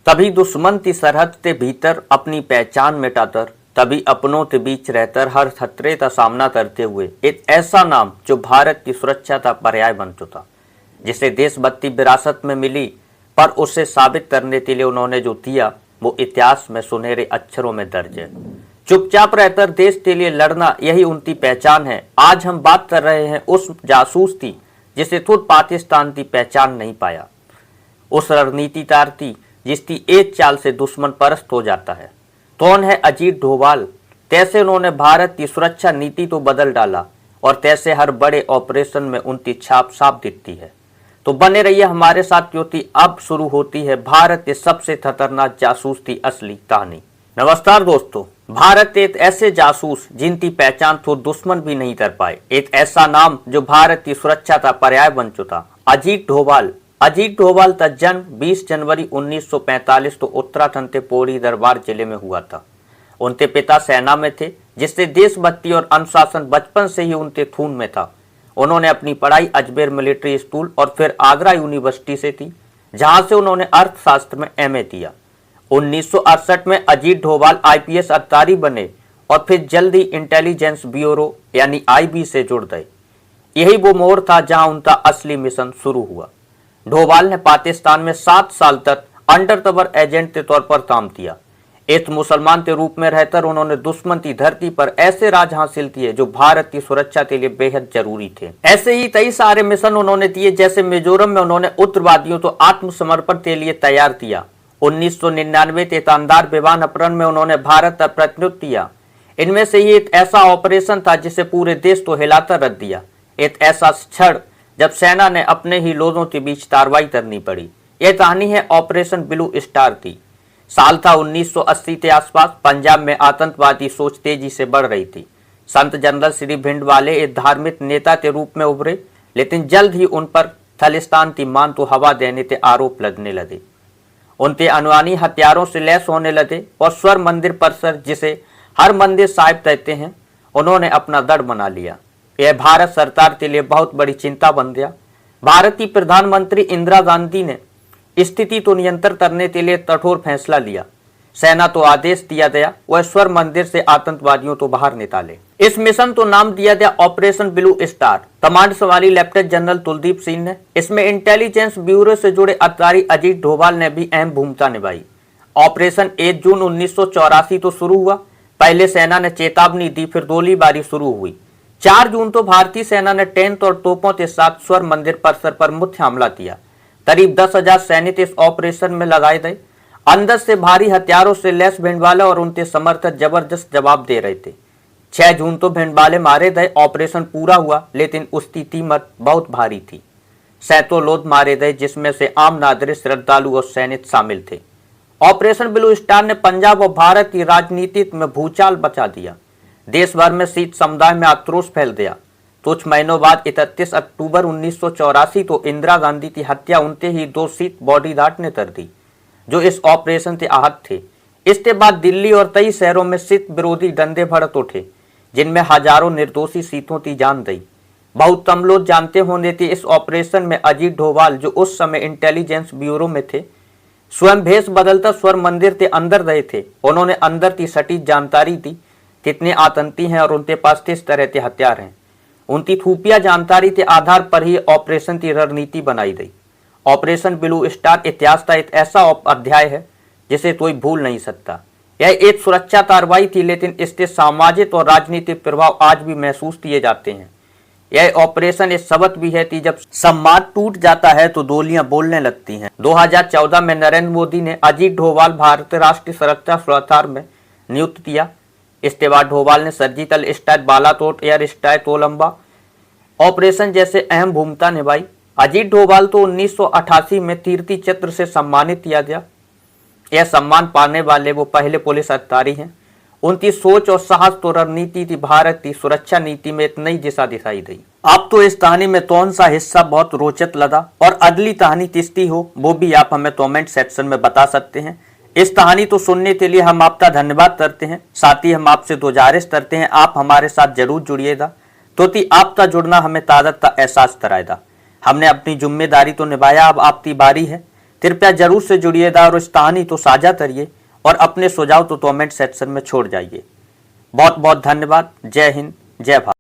तभी दुश्मन की सरहद के भीतर अपनी पहचान मिटाकर, तभी अपनों के बीच रहकर हर खतरे का सामना करते हुए एक ऐसा नाम जो भारत की सुरक्षा का पर्याय बन चुका, जिसे देशभक्ति विरासत में मिली, पर उसे साबित करने के लिए उन्होंने जो किया वो इतिहास में सुनहरे अक्षरों में दर्ज है। चुपचाप रहकर देश के लिए लड़ना, यही उनकी पहचान है। आज हम बात कर रहे हैं उस जासूस की जिसे खुद पाकिस्तान की पहचान नहीं पाया, उस रणनीतिकार की जिसकी एक चाल से दुश्मन परस्त हो जाता है। कौन है अजीत डोभाल? कैसे उन्होंने भारत की सुरक्षा नीति तो बदल डाला और कैसे हर बड़े ऑपरेशन में उनकी छाप साफ दिखती है। तो बने रहिए हमारे साथ, क्योंकि अब शुरू होती है भारत के सबसे खतरनाक जासूस की असली कहानी। नमस्कार दोस्तों, भारत एक ऐसे जासूस जिनकी पहचान तो दुश्मन भी नहीं कर पाए, एक ऐसा नाम जो भारत की सुरक्षा का पर्याय बन चुका, अजीत डोभाल। अजीत डोभाल का जन्म 20 जनवरी 1945 को उत्तराखंड के पौड़ी दरबार जिले में हुआ था। उनके पिता सेना में थे, जिससे देशभक्ति और अनुशासन बचपन से ही उनके खून में था। उन्होंने अपनी पढ़ाई अजमेर मिलिट्री स्कूल और फिर आगरा यूनिवर्सिटी से की, जहां से उन्होंने अर्थशास्त्र में एमए किया। 1968 में अजीत डोभाल आईपीएस अधिकारी बने और फिर जल्द ही इंटेलिजेंस ब्यूरो यानी आईबी से जुड़ गए। यही वो मोड़ था जहां उनका असली मिशन शुरू हुआ। डोभाल ने पाकिस्तान में 7 साल तक अंडर कवर एजेंट के तौर पर काम किया। एक मुसलमान के रूप में रहकर उन्होंने दुश्मन की धरती पर ऐसे राज हासिल किए जो भारत की सुरक्षा के लिए बेहद जरूरी थे। ऐसे ही कई सारे मिशन उन्होंने किए, जैसे मिजोरम में उन्होंने उग्रवादियों को आत्मसमर्पण के लिए तैयार किया। 1999 के शानदार विमान अपहरण में उन्होंने भारत का प्रतिनिधित्व किया। इनमें से ही एक ऐसा ऑपरेशन था जिसे पूरे देश को हिलाकर रख दिया, एक ऐसा क्षण जब सेना ने अपने ही लोगों के बीच कार्रवाई करनी पड़ी। यह कहानी है ऑपरेशन ब्लू स्टार की। साल था 1980 के आसपास। पंजाब में आतंकवादी सोच तेजी से बढ़ रही थी। संत जनरल श्री भिंडवाले एक धार्मिक नेता के रूप में उभरे, लेकिन जल्द ही उन पर खालिस्तान की मान को हवा देने के आरोप लगने लगे। उनके अनुयायी हथियारों से लैस होने लगे और स्वर मंदिर परिसर, जिसे हर मंदिर साहिब कहते हैं, उन्होंने अपना दड़ बना लिया। यह भारत सरकार के लिए बहुत बड़ी चिंता बन गया। भारत की प्रधानमंत्री इंदिरा गांधी ने स्थिति को नियंत्रण करने के लिए कठोर फैसला लिया। सेना तो आदेश दिया गया वह स्वर मंदिर से आतंकवादियों को बाहर निकाले। इस मिशन को नाम दिया गया ऑपरेशन ब्लू स्टार। कमांड संभाली लेफ्टिनेंट जनरल कुलदीप सिंह ने। इसमें इंटेलिजेंस ब्यूरो से जुड़े अधिकारी अजीत डोभाल ने भी अहम भूमिका निभाई। ऑपरेशन 1 जून 1984 तो शुरू हुआ। पहले सेना ने चेतावनी दी, फिर गोलीबारी शुरू हुई। 4 जून तो भारतीय सेना ने टेंट और तोपों के साथ स्वर मंदिर परिसर पर मुख्य हमला किया। करीब 10,000 सैनिक इस ऑपरेशन में लगाए गए। अंदर से भारी हथियारों से लैस भिंडवाले और उनके समर्थक जबरदस्त जवाब दे रहे थे। 6 जून तो भिंडवाले मारे गए। ऑपरेशन पूरा हुआ, लेकिन उसकी कीमत बहुत भारी थी। सैकड़ों लोग मारे गए, जिसमें से आम नागरिक, श्रद्धालु और सैनिक शामिल थे। ऑपरेशन ब्लू स्टार ने पंजाब और भारत की राजनीति में भूचाल बचा दिया। देश भर में सिख समुदाय में आक्रोश फैल गया। कुछ महीनों बाद 31 अक्टूबर 1984 को इंदिरा गांधी की हत्या उनके ही 2 सिख बॉडीगार्ड ने कर दी, जो इस ऑपरेशन से आहत थे। इसके बाद दिल्ली और कई शहरों में सिख विरोधी दंगे भड़क उठे, जिनमें हजारों निर्दोषी सिखों की जान गई। बहुत कम लोग जानते होंगे कि इस ऑपरेशन में अजीत डोभाल, जो उस समय इंटेलिजेंस ब्यूरो में थे, स्वयं भेष बदलकर स्वर मंदिर के अंदर रहे थे। उन्होंने अंदर की सटीक जानकारी दी, कितने आतंकी हैं और उनके पास किस तरह के हथियार हैं। उनकी खुफिया जानकारी के आधार पर ही ऑपरेशन की रणनीति बनाई गई। ऑपरेशन ब्लू स्टार इतिहास का एक ऐसा अध्याय है जिसे कोई भूल नहीं सकता। यह एक सुरक्षा कार्रवाई थी, लेकिन इसके सामाजिक और राजनीतिक प्रभाव आज भी महसूस किए जाते हैं। यह ऑपरेशन एक सबक भी है कि जब संवाद टूट जाता है तो गोलियां बोलने लगती हैं। 2014 में नरेंद्र मोदी ने अजीत डोभाल भारतीय राष्ट्रीय सुरक्षा सलाहकार में नियुक्त किया। इसके बाद डोभाल ने surgical strike, Balakot air strike, Columba operation जैसे अहम भूमिका निभाई। अजीत डोभाल तो 1988 में कीर्ति चक्र से सम्मानित किया गया। यह सम्मान पाने वाले वो पहले पुलिस अधिकारी हैं। उनकी सोच और साहस तो रणनीति की भारत की सुरक्षा नीति में एक नई दिशा दिखाई दी। आप तो इस कहानी में कौन सा हिस्सा बहुत रोचक लगा और अगली कहानी किसकी हो, वो भी आप हमें कमेंट सेक्शन में बता सकते हैं। इस कहानी को सुनने के लिए हम आपका धन्यवाद करते हैं। साथ ही हम आपसे गुजारिश करते हैं आप हमारे साथ जरूर जुड़िएगा, क्योंकि आपका जुड़ना हमें ताकत का एहसास कराएगा। हमने अपनी जिम्मेदारी तो निभाया, अब आपकी बारी है। कृपया जरूर से जुड़िएगा और इस कहानी तो साझा करिए और अपने सुझाव तो कमेंट सेक्शन में छोड़ जाइए। बहुत बहुत धन्यवाद। जय हिंद, जय भारत।